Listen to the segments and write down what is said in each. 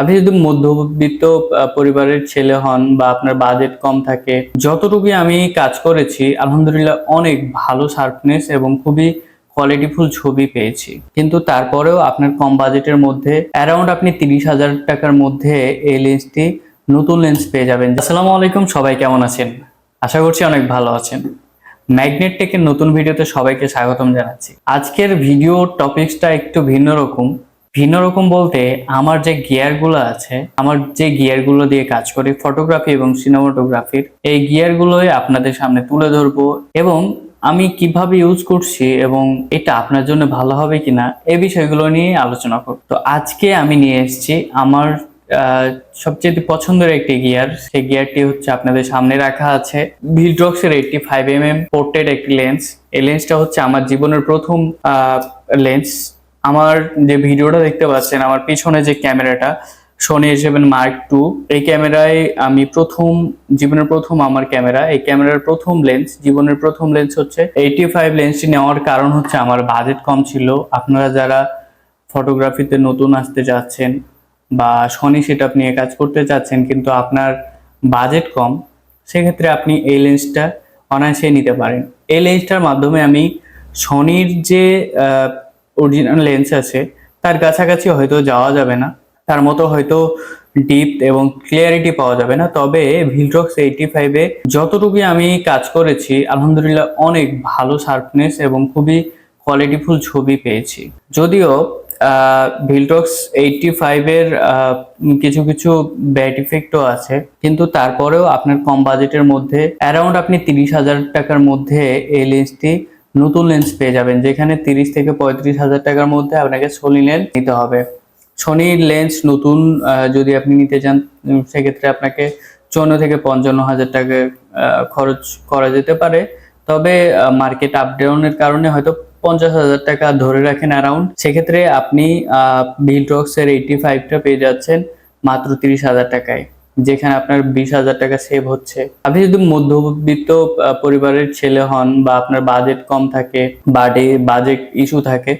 আপনি যদি মধ্যবিত্ত পরিবারের ছেলে হন বা আপনার বাজেট কম থাকে, যতটুকুই আমি কাজ করেছি আলহামদুলিল্লাহ অনেক ভালো শার্পনেস এবং খুবই কোয়ালিটিফুল ছবি পেয়েছি। কিন্তু তারপরেও আপনার কম বাজেটের মধ্যে অ্যারাউন্ড আপনি 30,000 টাকার মধ্যে এই লেন্সটি নতুন লেন্স পেয়ে যাবেন। আসসালামু আলাইকুম, সবাই কেমন আছেন? আশা করছি অনেক ভালো আছেন। ম্যাগনেট টেকের নতুন ভিডিওতে সবাইকে স্বাগতম জানাচ্ছি। আজকের ভিডিও টপিকসটা একটু ভিন্ন রকম বলতে আমার যে গিয়ারগুলো আছে, আমার যে গিয়ারগুলো দিয়ে কাজ করি ফটোগ্রাফি এবং সিনেমাটোগ্রাফির, এই গিয়ারগুলোই আপনাদের সামনে তুলে ধরবো এবং আমি কিভাবে ইউজ করছি এবং এটা আপনার জন্য ভালো হবে কিনা এই বিষয়গুলো নিয়ে আলোচনা করব। তো আজকে আমি নিয়ে এসেছি আমার সবচেয়ে পছন্দের একটি গিয়ার। সেই গিয়ারটি হচ্ছে আপনাদের সামনে রাখা আছে ভিলট্রক্সের 85mm পোর্ট্রেট একটি লেন্স। এই লেন্সটা হচ্ছে আমার জীবনের প্রথম লেন্স। আমার যে ভিডিওটা দেখতে পাচ্ছেন, আমার পিছনে যে ক্যামেরাটা Sony A7 Mark II, এই ক্যামেরায় আমি জীবনের প্রথম আমার ক্যামেরা, এই ক্যামেরার প্রথম লেন্স, জীবনের প্রথম লেন্স হচ্ছে 85 লেন্সটি নেওয়ার কারণ হচ্ছে আমার বাজেট কম ছিল। আপনারা যারা ফটোগ্রাফিতে নতুন আসতে যাচ্ছেন বা Sony সেটআপ নিয়ে কাজ করতে চাচ্ছেন কিন্তু আপনার বাজেট কম, সেক্ষেত্রে আপনি এই লেন্সটা অনায়াসে নিতে পারেন। এই লেন্সটার মাধ্যমে আমি Sonyর যে অরিজিনাল লেন্স আছে তার কাছাকাছি হয়তো যাওয়া যাবে না, তার মতো হয়তো ডিপ এবং ক্লিয়ারিটি পাওয়া যাবে না, তবে ভিলট্রক্স 85-এ যতটুকুই আমি কাজ করেছি আলহামদুলিল্লাহ অনেক ভালো শার্পনেস এবং খুবই কোয়ালিটিফুল ছবি পেয়েছি। যদিও ভিলট্রক্স 85-এর কিছু কিছু ব্যাড ইফেক্টও আছে, কিন্তু তারপরেও আপনার কম বাজেটের মধ্যে অ্যারাউন্ড আপনি 30,000 টাকার মধ্যে এই লেন্সটি নতুন লেন্স পেয়ে যাবেন, যেখানে 30 থেকে 35,000 টাকার মধ্যে আপনাকে সোনি লেন্স নিতে হবে। সোনির লেন্স নতুন যদি আপনি নিতে চান সেক্ষেত্রে আপনাকে 54 থেকে 55,000 টাকা খরচ করা যেতে পারে, তবে মার্কেট আপ ডাউনের কারণে হয়তো 50,000 টাকা ধরে রাখেন অ্যারাউন্ড, সেক্ষেত্রে আপনি ভিলট্রক্সের 85টা পেয়ে যাচ্ছেন মাত্র 30,000 টাকায়, যেখানে আপনার 20,000 টাকা সেভ হচ্ছে। আপনি যদি মধ্যবিত্ত পরিবারের ছেলে হন বা আপনার বাজেট কম থাকে, বাজেট ইস্যু থাকে,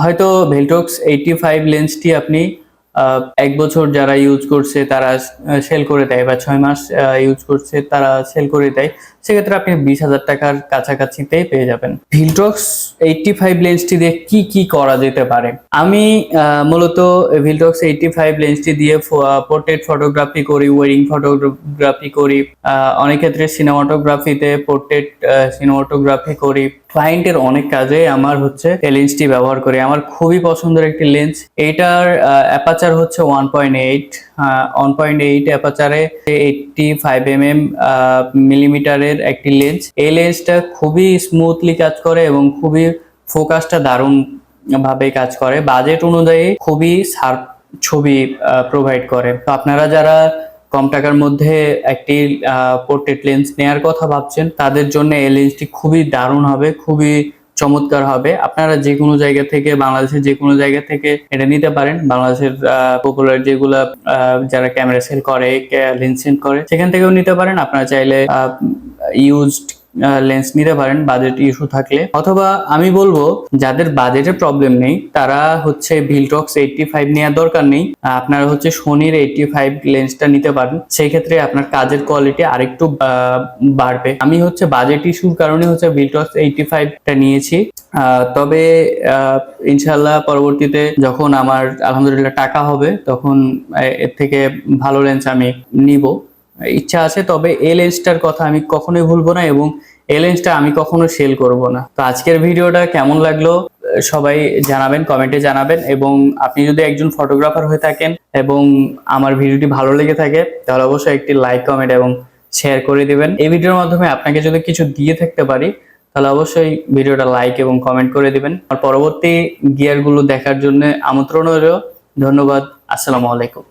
হয়তো ভিলট্রক্স 85 লেন্সটি আপনি 1 বছর যারা ইউজ করছে তারা সেল করে দেয় বা 6 মাস ইউজ করছে তারা সেল করে দেয়, সেক্ষেত্রে আপনি 20,000 টাকার কাছাকাছিতেই পেয়ে যাবেন। ভিলট্রক্স 85 লেন্সটি দিয়ে কি কি করা যেতে পারে? আমি মূলত ভিলট্রক্স 85 লেন্সটি দিয়ে পোর্ট্রেট ফটোগ্রাফি করি, ওয়েডিং ফটোগ্রাফি করি, অনেক ক্ষেত্রে সিনেমাটোগ্রাফিতে পোর্ট্রেট সিনেমাটোগ্রাফি করি, ক্লায়েন্টের অনেক কাজে আমার হচ্ছে এই লেন্সটি ব্যবহার করি। আমার খুবই পছন্দের একটি লেন্স। এটার অ্যাপাচার হচ্ছে 1.8 অ্যাপাচারে 85mm মিলিমিটারের একটি লেন্স। এই লেন্সটা খুবই স্মুথলি কাজ করে এবং খুবই ফোকাসটা দারুণ ভাবে কাজ করে, বাজেট অনুযায়ী খুবই শার্প ছবি প্রোভাইড করে। তো আপনারা যারা কম টাকার মধ্যে একটি পোর্ট্রেট লেন্স নেয়ার কথা ভাবছেন তাদের জন্য এই লেন্সটি খুবই দারুণ হবে, খুবই চমৎকার হবে। আপনারা যে কোনো জায়গা থেকে, বাংলাদেশের যে কোনো জায়গা থেকে এটা নিতে পারেন। বাংলাদেশের পপুলার যেগুলা যারা ক্যামেরা সেল করে, লেন্স সেল করে, সেখান থেকেও নিতে পারেন। আপনারা চাইলে ইউজড লেন্স নিতে পারেন বাজেট ইস্যু থাকলে, অথবা আমি বলবো যাদের বাজেটের প্রবলেম নেই তারা হচ্ছে ভিলট্রক্স 85 নেওয়ার দরকার নেই, আপনারা হচ্ছে সোনির 85 লেন্সটা নিতে পারেন, সেই ক্ষেত্রে আপনার কাজের কোয়ালিটি আরেকটু বাড়বে। আমি হচ্ছে বাজেট ইস্যুর কারণে হচ্ছে ভিলট্রক্স 85টা নিয়েছি, তবে ইনশাল্লাহ পরবর্তীতে যখন আমার আলহামদুলিল্লাহ টাকা হবে তখন এর থেকে ভালো লেন্স আমি নিব, ইচ্ছা আছে। তবে এই লেন্সটার কথা আমি কখনোই ভুলবো না এবং এই লেন্সটা আমি কখনো সেল করব না। তো আজকের ভিডিওটা কেমন লাগলো সবাই জানাবেন, কমেন্টে জানাবেন, এবং আপনি যদি একজন ফটোগ্রাফার হয়ে থাকেন এবং আমার ভিডিওটি ভালো লেগে থাকে তাহলে অবশ্যই একটি লাইক, কমেন্ট এবং শেয়ার করে দিবেন। এই ভিডিওর মাধ্যমে আপনাকে যদি কিছু দিয়ে থাকতে পারি তাহলে অবশ্যই ভিডিওটা লাইক এবং কমেন্ট করে দিবেন। আর পরবর্তী গিয়ারগুলো দেখার জন্য আমন্ত্রণ রইল। ধন্যবাদ। আসসালামু আলাইকুম।